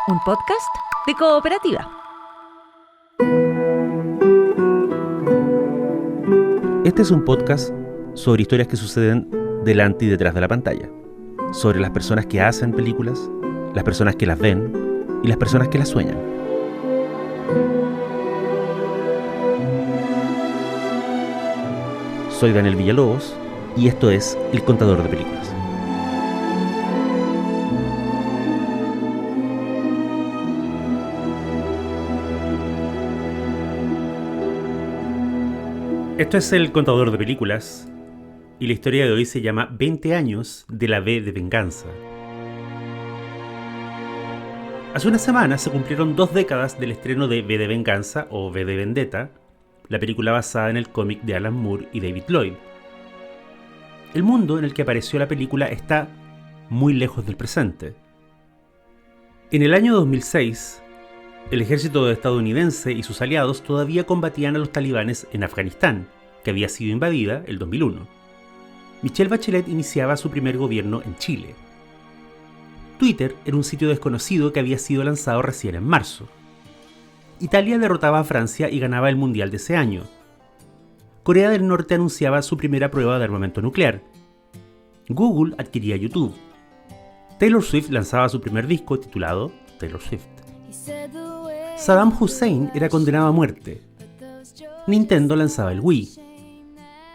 un podcast de Cooperativa. Este es un podcast sobre historias que suceden delante y detrás de la pantalla, sobre las personas que hacen películas, las personas que las ven y las personas que las sueñan. Soy Daniel Villalobos y esto es El Contador de Películas. Esto es El Contador de Películas y la historia de hoy se llama 20 años de la V de Venganza. Hace una semana se cumplieron 2 décadas del estreno de V de Venganza o V de Vendetta, la película basada en el cómic de Alan Moore y David Lloyd. El mundo en el que apareció la película está muy lejos del presente. En el año 2006, el ejército estadounidense y sus aliados todavía combatían a los talibanes en Afganistán, que había sido invadida el 2001. Michelle Bachelet iniciaba su primer gobierno en Chile. Twitter era un sitio desconocido que había sido lanzado recién en marzo. Italia derrotaba a Francia y ganaba el mundial de ese año. Corea del Norte anunciaba su primera prueba de armamento nuclear. Google adquiría YouTube. Taylor Swift lanzaba su primer disco titulado Taylor Swift. Saddam Hussein era condenado a muerte. Nintendo lanzaba el Wii.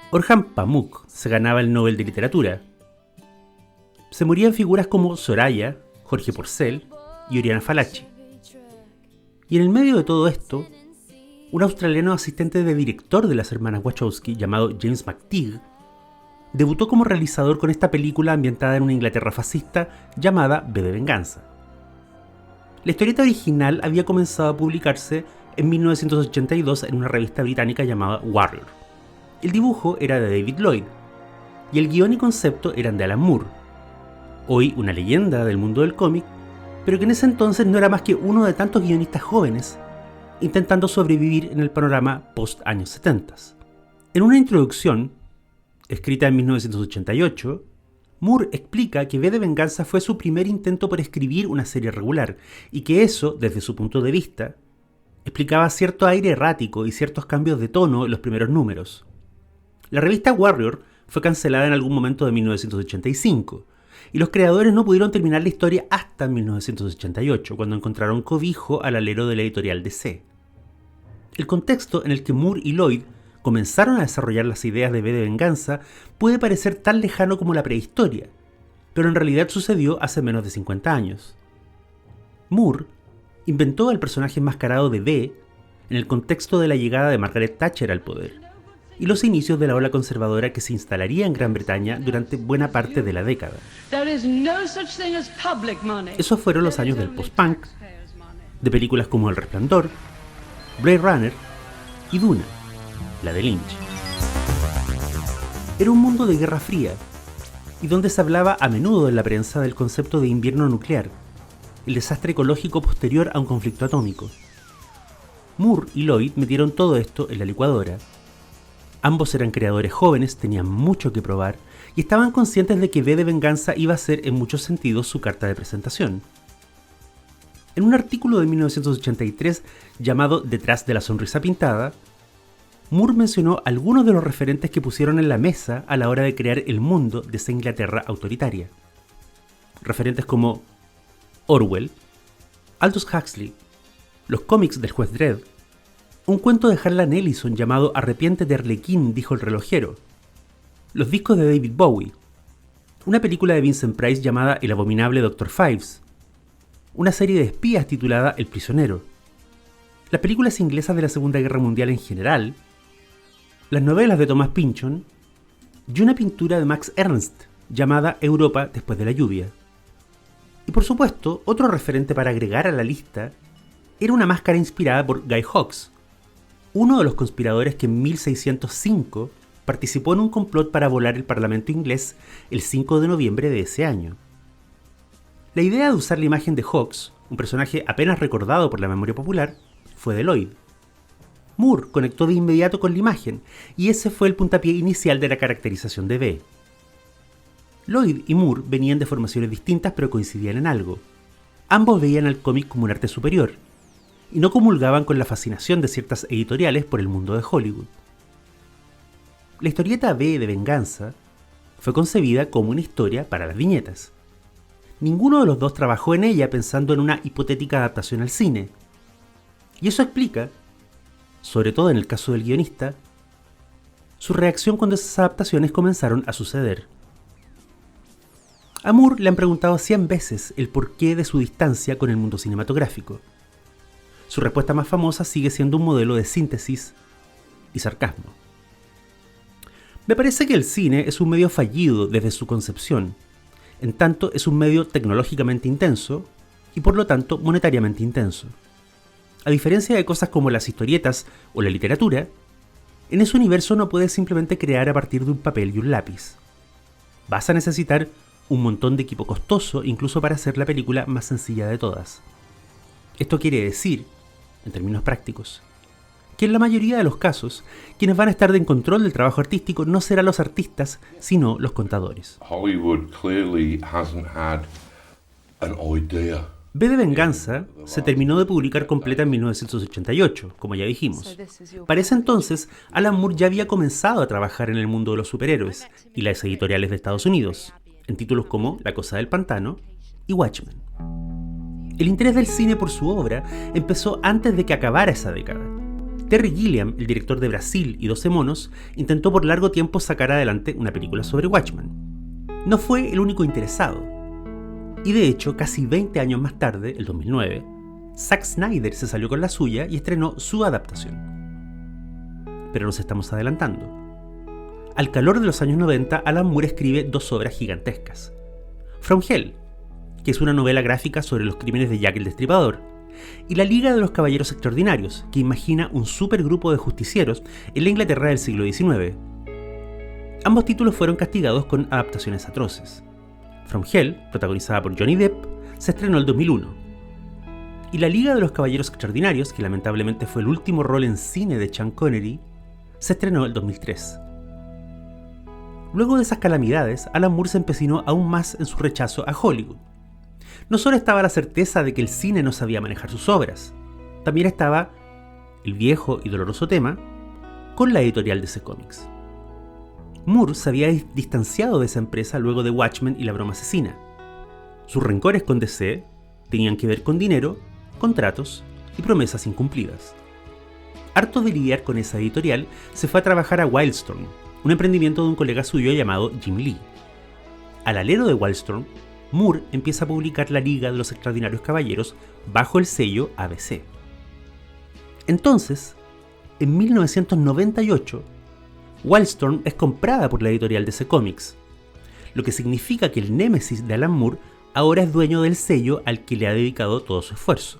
Orhan Pamuk se ganaba el Nobel de Literatura. Se morían figuras como Soraya, Jorge Porcel y Oriana Fallaci. Y en el medio de todo esto, un australiano asistente de director de las hermanas Wachowski llamado James McTeague debutó como realizador con esta película ambientada en una Inglaterra fascista llamada V de Venganza. La historieta original había comenzado a publicarse en 1982 en una revista británica llamada Warrior. El dibujo era de David Lloyd y el guión y concepto eran de Alan Moore, hoy una leyenda del mundo del cómic, pero que en ese entonces no era más que uno de tantos guionistas jóvenes intentando sobrevivir en el panorama post-años 70. En una introducción, escrita en 1988, Moore explica que V de Venganza fue su primer intento por escribir una serie regular y que eso, desde su punto de vista, explicaba cierto aire errático y ciertos cambios de tono en los primeros números. La revista Warrior fue cancelada en algún momento de 1985 y los creadores no pudieron terminar la historia hasta 1988, cuando encontraron cobijo al alero de la editorial DC. El contexto en el que Moore y Lloyd comenzaron a desarrollar las ideas de V de Venganza puede parecer tan lejano como la prehistoria, pero en realidad sucedió hace menos de 50 años. Moore inventó al personaje enmascarado de V en el contexto de la llegada de Margaret Thatcher al poder y los inicios de la ola conservadora que se instalaría en Gran Bretaña durante buena parte de la década. Esos fueron los años del post-punk, de películas como El Resplandor, Blade Runner y Duna, la de Lynch. Era un mundo de Guerra Fría, y donde se hablaba a menudo en la prensa del concepto de invierno nuclear, el desastre ecológico posterior a un conflicto atómico. Moore y Lloyd metieron todo esto en la licuadora. Ambos eran creadores jóvenes, tenían mucho que probar, y estaban conscientes de que V de Venganza iba a ser en muchos sentidos su carta de presentación. En un artículo de 1983 llamado Detrás de la sonrisa pintada, Moore mencionó algunos de los referentes que pusieron en la mesa a la hora de crear el mundo de esa Inglaterra autoritaria. Referentes como Orwell, Aldous Huxley, los cómics del juez Dredd, un cuento de Harlan Ellison llamado Arrepiéntete Arlequín, dijo el relojero, los discos de David Bowie, una película de Vincent Price llamada El abominable Dr. Fives, una serie de espías titulada El prisionero, las películas inglesas de la Segunda Guerra Mundial en general, las novelas de Thomas Pynchon y una pintura de Max Ernst llamada Europa después de la lluvia. Y por supuesto, otro referente para agregar a la lista era una máscara inspirada por Guy Fawkes, uno de los conspiradores que en 1605 participó en un complot para volar el Parlamento inglés el 5 de noviembre de ese año. La idea de usar la imagen de Hawkes, un personaje apenas recordado por la memoria popular, fue de Lloyd. Moore conectó de inmediato con la imagen, y ese fue el puntapié inicial de la caracterización de V. Lloyd y Moore venían de formaciones distintas pero coincidían en algo. Ambos veían al cómic como un arte superior, y no comulgaban con la fascinación de ciertas editoriales por el mundo de Hollywood. La historieta V de Venganza fue concebida como una historia para las viñetas. Ninguno de los dos trabajó en ella pensando en una hipotética adaptación al cine. Y eso explica, sobre todo en el caso del guionista, su reacción cuando esas adaptaciones comenzaron a suceder. A Moore le han preguntado 100 veces el porqué de su distancia con el mundo cinematográfico. Su respuesta más famosa sigue siendo un modelo de síntesis y sarcasmo. Me parece que el cine es un medio fallido desde su concepción, en tanto es un medio tecnológicamente intenso y por lo tanto monetariamente intenso. A diferencia de cosas como las historietas o la literatura, en ese universo no puedes simplemente crear a partir de un papel y un lápiz. Vas a necesitar un montón de equipo costoso incluso para hacer la película más sencilla de todas. Esto quiere decir, en términos prácticos, que en la mayoría de los casos, quienes van a estar en control del trabajo artístico no serán los artistas, sino los contadores. Hollywood clearly hasn't had an idea. V de Venganza se terminó de publicar completa en 1988, como ya dijimos. Para ese entonces, Alan Moore ya había comenzado a trabajar en el mundo de los superhéroes y las editoriales de Estados Unidos, en títulos como La Cosa del Pantano y Watchmen. El interés del cine por su obra empezó antes de que acabara esa década. Terry Gilliam, el director de Brasil y 12 monos, intentó por largo tiempo sacar adelante una película sobre Watchmen. No fue el único interesado. Y de hecho, casi 20 años más tarde, el 2009, Zack Snyder se salió con la suya y estrenó su adaptación. Pero nos estamos adelantando. Al calor de los años 90, Alan Moore escribe dos obras gigantescas. From Hell, que es una novela gráfica sobre los crímenes de Jack el Destripador, y La Liga de los Caballeros Extraordinarios, que imagina un supergrupo de justicieros en la Inglaterra del siglo XIX. Ambos títulos fueron castigados con adaptaciones atroces. From Hell, protagonizada por Johnny Depp, se estrenó en 2001. Y La Liga de los Caballeros Extraordinarios, que lamentablemente fue el último rol en cine de Sean Connery, se estrenó en 2003. Luego de esas calamidades, Alan Moore se empecinó aún más en su rechazo a Hollywood. No solo estaba la certeza de que el cine no sabía manejar sus obras, también estaba el viejo y doloroso tema con la editorial DC Comics. Moore se había distanciado de esa empresa luego de Watchmen y La Broma Asesina. Sus rencores con DC tenían que ver con dinero, contratos y promesas incumplidas. Harto de lidiar con esa editorial, se fue a trabajar a Wildstorm, un emprendimiento de un colega suyo llamado Jim Lee. Al alero de Wildstorm, Moore empieza a publicar La Liga de los Extraordinarios Caballeros bajo el sello ABC. Entonces, en 1998, Wildstorm es comprada por la editorial DC Comics, lo que significa que el némesis de Alan Moore ahora es dueño del sello al que le ha dedicado todo su esfuerzo.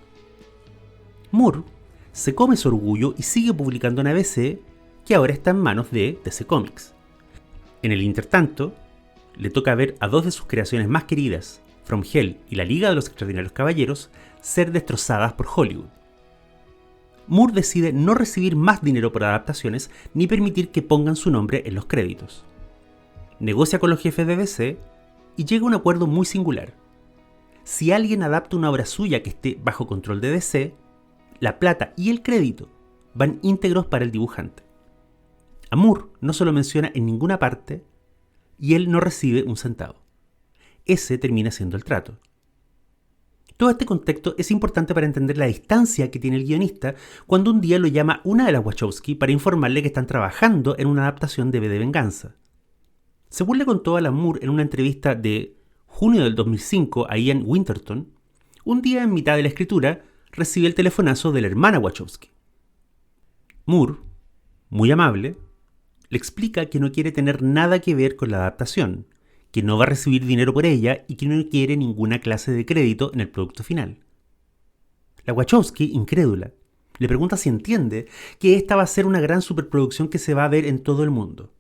Moore se come su orgullo y sigue publicando en ABC, que ahora está en manos de DC Comics. En el intertanto, le toca ver a dos de sus creaciones más queridas, From Hell y La Liga de los Extraordinarios Caballeros, ser destrozadas por Hollywood. Moore decide no recibir más dinero por adaptaciones ni permitir que pongan su nombre en los créditos. Negocia con los jefes de DC y llega a un acuerdo muy singular. Si alguien adapta una obra suya que esté bajo control de DC, la plata y el crédito van íntegros para el dibujante. A Moore no se lo menciona en ninguna parte y él no recibe un centavo. Ese termina siendo el trato. Todo este contexto es importante para entender la distancia que tiene el guionista cuando un día lo llama una de las Wachowski para informarle que están trabajando en una adaptación de V de Venganza. Según le contó Alan Moore en una entrevista de junio del 2005 a Ian Winterton, un día en mitad de la escritura recibe el telefonazo de la hermana Wachowski. Moore, muy amable, le explica que no quiere tener nada que ver con la adaptación, que no va a recibir dinero por ella y que no quiere ninguna clase de crédito en el producto final. La Wachowski, incrédula, le pregunta si entiende que esta va a ser una gran superproducción que se va a ver en todo el mundo.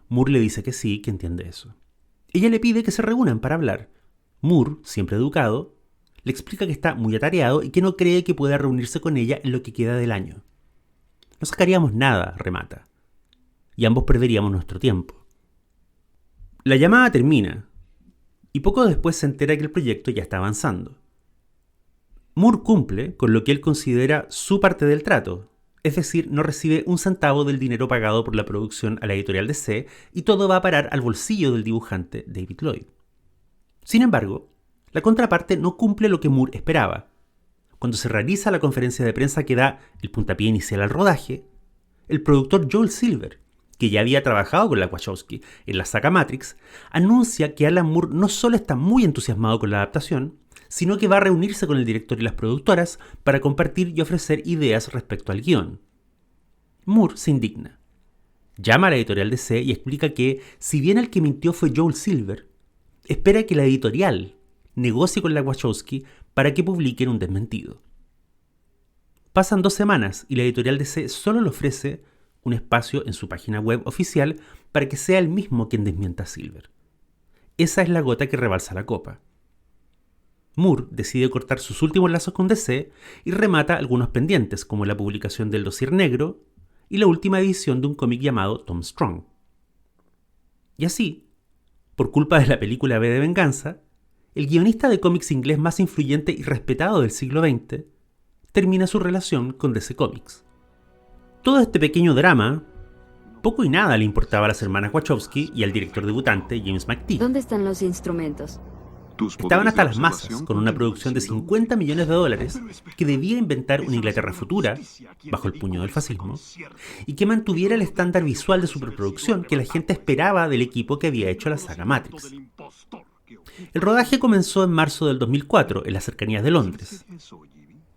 Moore le dice que sí, que entiende eso. Ella le pide que se reúnan para hablar. Moore, siempre educado, le explica que está muy atareado y que no cree que pueda reunirse con ella en lo que queda del año. No sacaríamos nada, remata, y ambos perderíamos nuestro tiempo. La llamada termina, y poco después se entera que el proyecto ya está avanzando. Moore cumple con lo que él considera su parte del trato, es decir, no recibe un centavo del dinero pagado por la producción a la editorial DC y todo va a parar al bolsillo del dibujante David Lloyd. Sin embargo, la contraparte no cumple lo que Moore esperaba. Cuando se realiza la conferencia de prensa que da el puntapié inicial al rodaje, el productor Joel Silver, que ya había trabajado con la Wachowski en la saga Matrix, anuncia que Alan Moore no solo está muy entusiasmado con la adaptación, sino que va a reunirse con el director y las productoras para compartir y ofrecer ideas respecto al guión. Moore se indigna. Llama a la editorial DC y explica que, si bien el que mintió fue Joel Silver, espera que la editorial negocie con la Wachowski para que publiquen un desmentido. Pasan 2 semanas y la editorial DC solo le ofrece un espacio en su página web oficial para que sea él mismo quien desmienta a Silver. Esa es la gota que rebalsa la copa. Moore decide cortar sus últimos lazos con DC y remata algunos pendientes, como la publicación del dossier negro y la última edición de un cómic llamado Tom Strong. Y así, por culpa de la película V de Venganza, el guionista de cómics inglés más influyente y respetado del siglo XX termina su relación con DC Comics. Todo este pequeño drama, poco y nada le importaba a las hermanas Wachowski y al director debutante James McTeague. ¿Dónde están los instrumentos? Estaban hasta las masas con una producción de $50 millones que debía inventar una Inglaterra futura, bajo el puño del fascismo, y que mantuviera el estándar visual de superproducción que la gente esperaba del equipo que había hecho la saga Matrix. El rodaje comenzó en marzo del 2004 en las cercanías de Londres.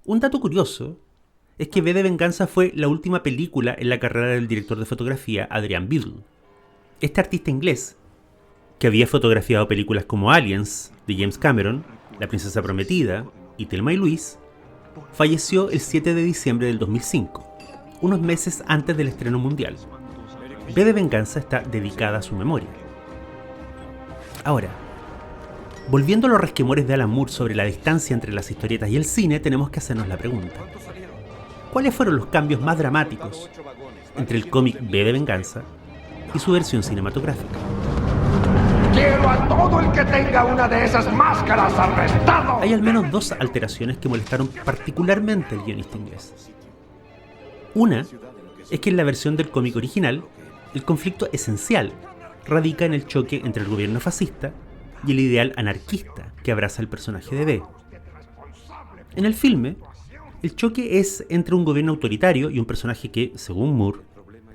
Un dato curioso es que V de Venganza fue la última película en la carrera del director de fotografía Adrian Biddle. Este artista inglés, que había fotografiado películas como Aliens, de James Cameron, La princesa prometida y Thelma y Louise, falleció el 7 de diciembre del 2005, unos meses antes del estreno mundial. V de Venganza está dedicada a su memoria. Ahora, volviendo a los resquemores de Alan Moore sobre la distancia entre las historietas y el cine, tenemos que hacernos la pregunta: ¿cuáles fueron los cambios más dramáticos entre el cómic V de Venganza y su versión cinematográfica? ¡Quiero a todo el que tenga una de esas máscaras arrestado! Hay al menos 2 alteraciones que molestaron particularmente al guionista inglés. Una es que en la versión del cómic original, el conflicto esencial radica en el choque entre el gobierno fascista y el ideal anarquista que abraza el personaje de V. En el filme, el choque es entre un gobierno autoritario y un personaje que, según Moore,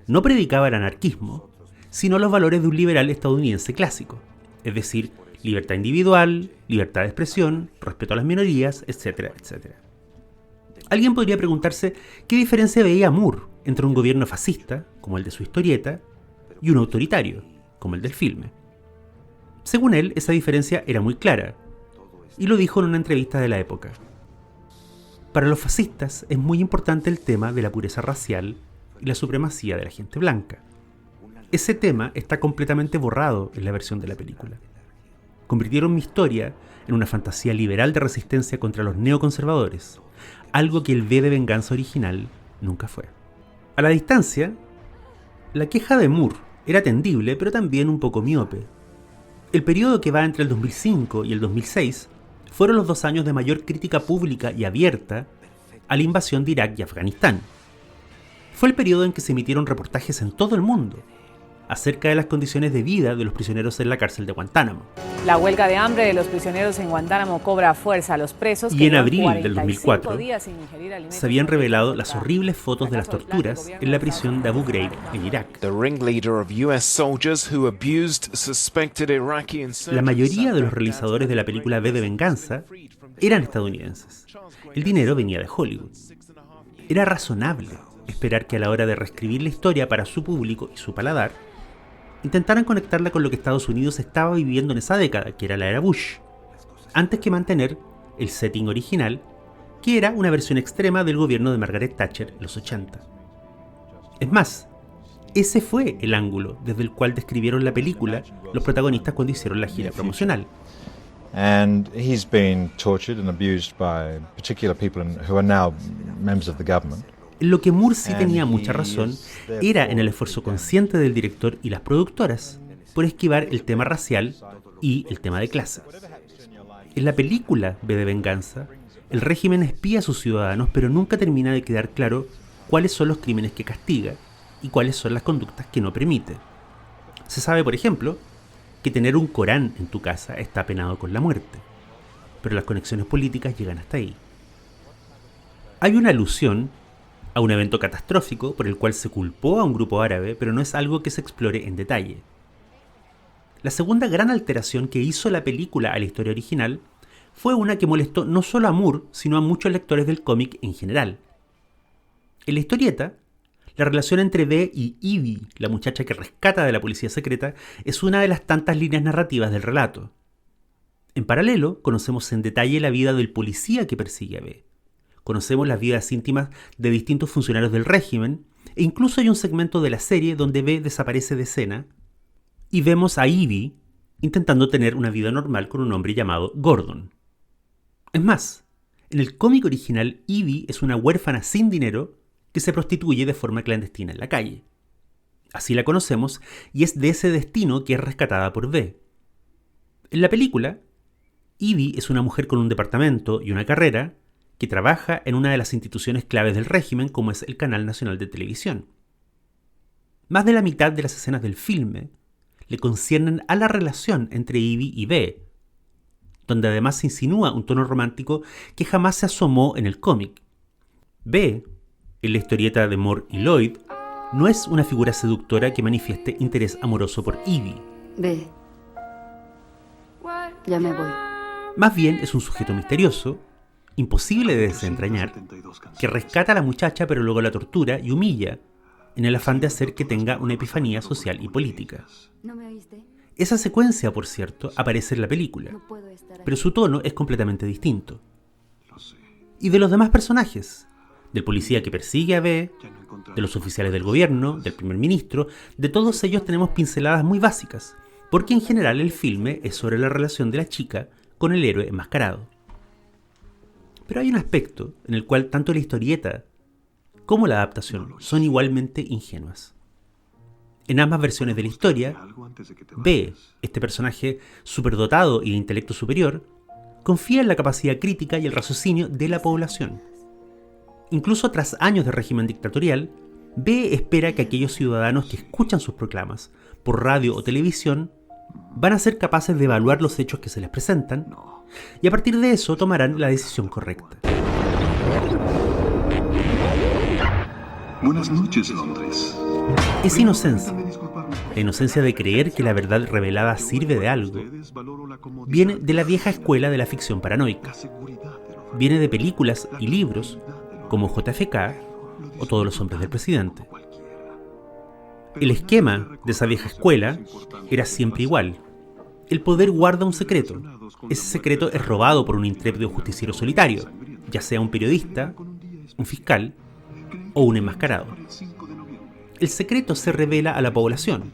no predicaba el anarquismo, sino los valores de un liberal estadounidense clásico, es decir, libertad individual, libertad de expresión, respeto a las minorías, etcétera, etcétera. Alguien podría preguntarse qué diferencia veía Moore entre un gobierno fascista, como el de su historieta, y un autoritario, como el del filme. Según él, esa diferencia era muy clara, y lo dijo en una entrevista de la época. Para los fascistas es muy importante el tema de la pureza racial y la supremacía de la gente blanca. Ese tema está completamente borrado en la versión de la película. Convirtieron mi historia en una fantasía liberal de resistencia contra los neoconservadores, algo que el V de Venganza original nunca fue. A la distancia, la queja de Moore era atendible, pero también un poco miope. El periodo que va entre el 2005 y el 2006 fueron los 2 años de mayor crítica pública y abierta a la invasión de Irak y Afganistán. Fue el periodo en que se emitieron reportajes en todo el mundo acerca de las condiciones de vida de los prisioneros en la cárcel de Guantánamo. La huelga de hambre de los prisioneros en Guantánamo cobra fuerza a los presos. Y en abril del 2004 se habían revelado las horribles fotos de las torturas en la prisión de Abu Ghraib en Irak. La mayoría de los realizadores de la película V de Venganza eran estadounidenses. El dinero venía de Hollywood. Era razonable esperar que a la hora de reescribir la historia para su público y su paladar, intentaran conectarla con lo que Estados Unidos estaba viviendo en esa década, que era la era Bush, antes que mantener el setting original, que era una versión extrema del gobierno de Margaret Thatcher en los 80. Es más, ese fue el ángulo desde el cual describieron la película los protagonistas cuando hicieron la gira promocional. And he's been tortured and abused by particular people who are now members of the government. En lo que Moore sí tenía mucha razón era en el esfuerzo consciente del director y las productoras por esquivar el tema racial y el tema de clase. En la película V de Venganza, el régimen espía a sus ciudadanos, pero nunca termina de quedar claro cuáles son los crímenes que castiga y cuáles son las conductas que no permite. Se sabe, por ejemplo, que tener un Corán en tu casa está penado con la muerte, pero las conexiones políticas llegan hasta ahí. Hay una alusión a un evento catastrófico por el cual se culpó a un grupo árabe, pero no es algo que se explore en detalle. La segunda gran alteración que hizo la película a la historia original fue una que molestó no solo a Moore, sino a muchos lectores del cómic en general. En la historieta, la relación entre B y Evie, la muchacha que rescata de la policía secreta, es una de las tantas líneas narrativas del relato. En paralelo, conocemos en detalle la vida del policía que persigue a B. Conocemos las vidas íntimas de distintos funcionarios del régimen, e incluso hay un segmento de la serie donde B desaparece de escena, y vemos a Evie intentando tener una vida normal con un hombre llamado Gordon. Es más, en el cómic original, Evie es una huérfana sin dinero que se prostituye de forma clandestina en la calle. Así la conocemos, y es de ese destino que es rescatada por B. En la película, Evie es una mujer con un departamento y una carrera que trabaja en una de las instituciones claves del régimen, como es el Canal Nacional de Televisión. Más de la mitad de las escenas del filme le conciernen a la relación entre Evie y B, donde además se insinúa un tono romántico que jamás se asomó en el cómic. B, en la historieta de Moore y Lloyd, no es una figura seductora que manifieste interés amoroso por Evie. Ve. Ya me voy. Más bien es un sujeto misterioso, imposible de desentrañar, que rescata a la muchacha pero luego la tortura y humilla, en el afán de hacer que tenga una epifanía social y política. ¿No me oíste? Esa secuencia, por cierto, aparece en la película, No puedo estar aquí. pero su tono es completamente distinto. Y de los demás personajes, del policía que persigue a B, de los oficiales del gobierno, del primer ministro, de todos ellos tenemos pinceladas muy básicas, porque en general el filme es sobre la relación de la chica con el héroe enmascarado. Pero hay un aspecto en el cual tanto la historieta como la adaptación son igualmente ingenuas. En ambas versiones de la historia, B, este personaje superdotado y de intelecto superior, confía en la capacidad crítica y el raciocinio de la población. Incluso tras años de régimen dictatorial, B espera que aquellos ciudadanos que escuchan sus proclamas por radio o televisión van a ser capaces de evaluar los hechos que se les presentan y a partir de eso tomarán la decisión correcta. Buenas noches, Londres. Es inocencia. La inocencia de creer que la verdad revelada sirve de algo viene de la vieja escuela de la ficción paranoica. Viene de películas y libros como JFK o Todos los hombres del presidente. El esquema de esa vieja escuela era siempre igual. El poder guarda un secreto. Ese secreto es robado por un intrépido justiciero solitario, ya sea un periodista, un fiscal o un enmascarado. El secreto se revela a la población.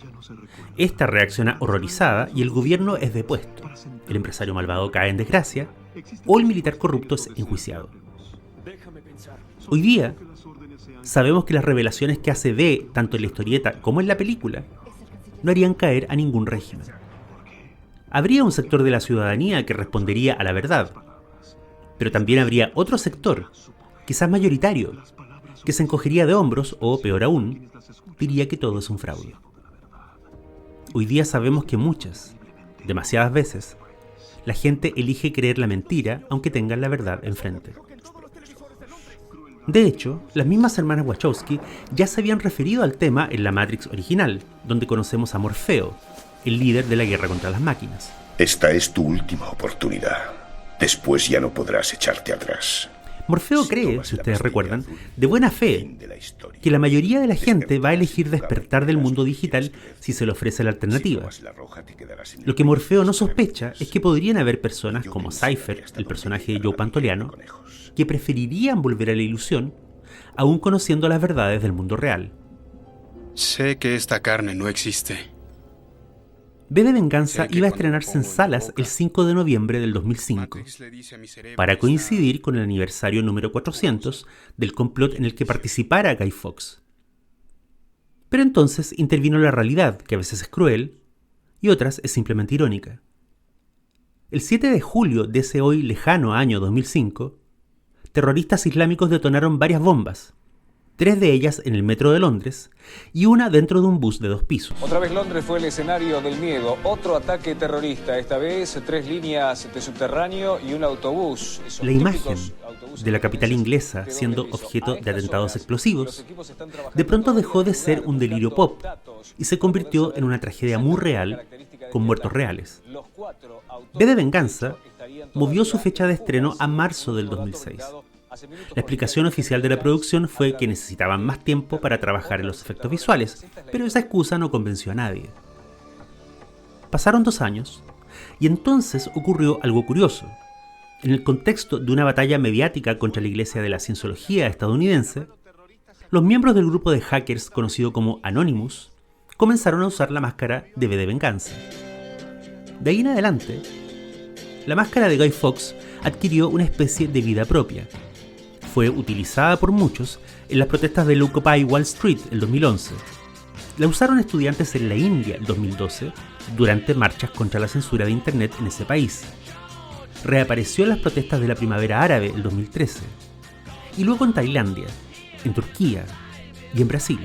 Esta reacciona horrorizada y el gobierno es depuesto. El empresario malvado cae en desgracia o el militar corrupto es enjuiciado. Hoy día, sabemos que las revelaciones que hace B, tanto en la historieta como en la película, no harían caer a ningún régimen. Habría un sector de la ciudadanía que respondería a la verdad, pero también habría otro sector, quizás mayoritario, que se encogería de hombros o, peor aún, diría que todo es un fraude. Hoy día sabemos que muchas, demasiadas veces, la gente elige creer la mentira aunque tengan la verdad enfrente. De hecho, las mismas hermanas Wachowski ya se habían referido al tema en la Matrix original, donde conocemos a Morfeo, el líder de la guerra contra las máquinas. Esta es tu última oportunidad. Después ya no podrás echarte atrás. Morfeo cree, si ustedes recuerdan, de buena fe, que la mayoría de la gente va a elegir despertar del mundo digital si se le ofrece la alternativa. Lo que Morfeo no sospecha es que podrían haber personas como Cypher, el personaje de Joe Pantoliano, que preferirían volver a la ilusión, aún conociendo las verdades del mundo real. Sé que esta carne no existe. V de Venganza iba a estrenarse en salas el 5 de noviembre del 2005, para coincidir con el aniversario número 400 del complot en el que participara Guy Fawkes. Pero entonces intervino la realidad, que a veces es cruel, y otras es simplemente irónica. El 7 de julio de ese hoy lejano año 2005, terroristas islámicos detonaron varias bombas, 3 de ellas en el metro de Londres y una dentro de un bus de 2 pisos. Otra vez Londres fue el escenario del miedo. Otro ataque terrorista, esta vez 3 líneas de subterráneo y un autobús. La imagen de la capital inglesa siendo objeto de atentados explosivos de pronto dejó de ser un delirio pop y se convirtió en una tragedia muy real con muertos reales. V de Venganza movió su fecha de estreno a marzo del 2006. La explicación oficial de la producción fue que necesitaban más tiempo para trabajar en los efectos visuales, pero esa excusa no convenció a nadie. Pasaron 2 años, y entonces ocurrió algo curioso. En el contexto de una batalla mediática contra la Iglesia de la Cienciología estadounidense, los miembros del grupo de hackers conocido como Anonymous comenzaron a usar la máscara de V de Venganza. De ahí en adelante, la máscara de Guy Fawkes adquirió una especie de vida propia. Fue utilizada por muchos en las protestas del Occupy Wall Street el 2011. La usaron estudiantes en la India el 2012 durante marchas contra la censura de Internet en ese país. Reapareció en las protestas de la Primavera Árabe el 2013. Y luego en Tailandia, en Turquía y en Brasil.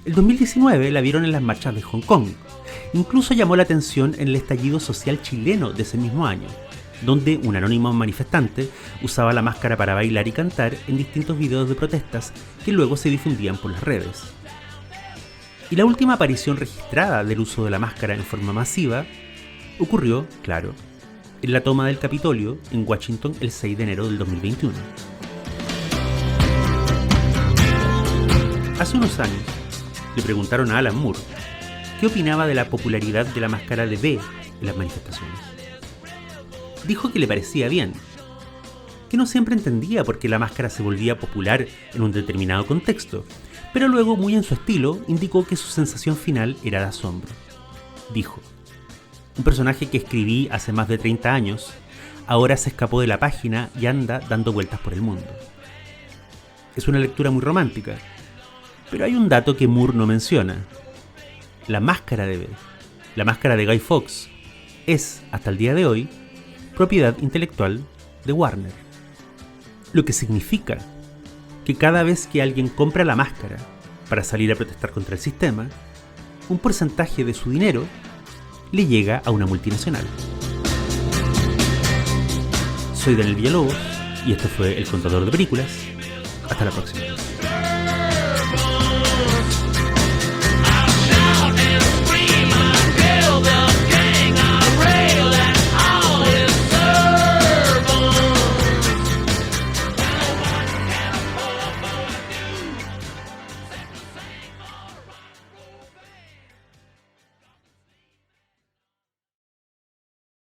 El 2019 la vieron en las marchas de Hong Kong. Incluso llamó la atención en el estallido social chileno de ese mismo año, donde un anónimo manifestante usaba la máscara para bailar y cantar en distintos videos de protestas que luego se difundían por las redes. Y la última aparición registrada del uso de la máscara en forma masiva ocurrió, claro, en la toma del Capitolio en Washington el 6 de enero del 2021. Hace unos años le preguntaron a Alan Moore qué opinaba de la popularidad de la máscara de V en las manifestaciones. Dijo que le parecía bien, que no siempre entendía por qué la máscara se volvía popular en un determinado contexto, pero luego, muy en su estilo, indicó que su sensación final era de asombro. Dijo: un personaje que escribí hace más de 30 años, ahora se escapó de la página y anda dando vueltas por el mundo. Es una lectura muy romántica, pero hay un dato que Moore no menciona. La máscara de V, la máscara de Guy Fawkes, es, hasta el día de hoy, propiedad intelectual de Warner. Lo que significa que cada vez que alguien compra la máscara para salir a protestar contra el sistema, un porcentaje de su dinero le llega a una multinacional. Soy Daniel Villalobos y esto fue El Contador de Películas. Hasta la próxima.